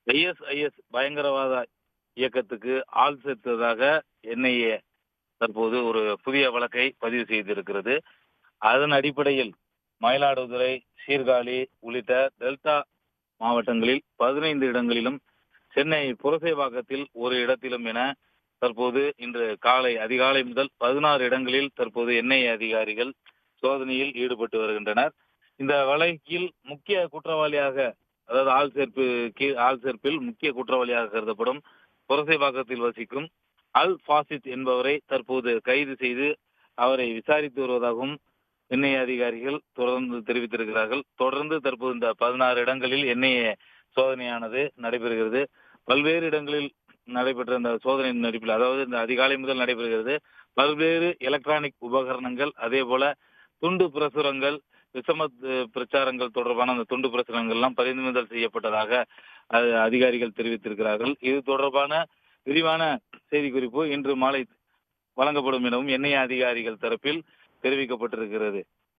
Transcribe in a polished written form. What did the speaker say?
ISIS பயங்கரவாத இயக்கத்துக்கு ஆள் சேர்த்ததாக என்ஐஏ தற்போது ஒரு புதிய வழக்கை பதிவு செய்திருக்கிறது. அதன் அடிப்படையில் மயிலாடுதுறை, சீர்காழி உள்ளிட்ட டெல்டா மாவட்டங்களில் 15 இடங்களிலும், சென்னை புரசைவாக்கத்தில் ஒரு இடத்திலும் என தற்போது இன்று அதிகாலை முதல் 16 இடங்களில் தற்போது என்ஐஏ அதிகாரிகள் சோதனையில் ஈடுபட்டு வருகின்றனர். இந்த வழக்கில் முக்கிய குற்றவாளியாக, அதாவது ஆள் சேர்ப்பில் முக்கிய குற்றவாளியாக கருதப்படும் புரசைவாக்கத்தில் வசிக்கும் அல் ஃபாசித் என்பவரை தற்போது கைது செய்து அவரை விசாரித்து வருவதாகவும் என்ஐஏ அதிகாரிகள் தொடர்ந்து தெரிவித்திருக்கிறார்கள். தொடர்ந்து தற்போது இந்த 16 இடங்களில் என்ஐஏ சோதனையானது நடைபெறுகிறது. பல்வேறு இடங்களில் நடைபெற்ற இந்த சோதனையின் அடிப்படையில், அதாவது இந்த அதிகாலை முதல் நடைபெறுகிறது. பல்வேறு எலக்ட்ரானிக் உபகரணங்கள், அதே போல துண்டு பிரசுரங்கள், விஷம பிரச்சாரங்கள் தொடர்பான அந்த துண்டு பிரசுரங்கள் எல்லாம் பறிமுதல் செய்யப்பட்டதாக அதிகாரிகள் தெரிவித்திருக்கிறார்கள். இது தொடர்பான விரிவான செய்திக்குறிப்பு இன்று மாலை வழங்கப்படும் எனவும் என்ஐஏ அதிகாரிகள் தரப்பில் தெரிவிக்கப்பட்டிருக்கிறது.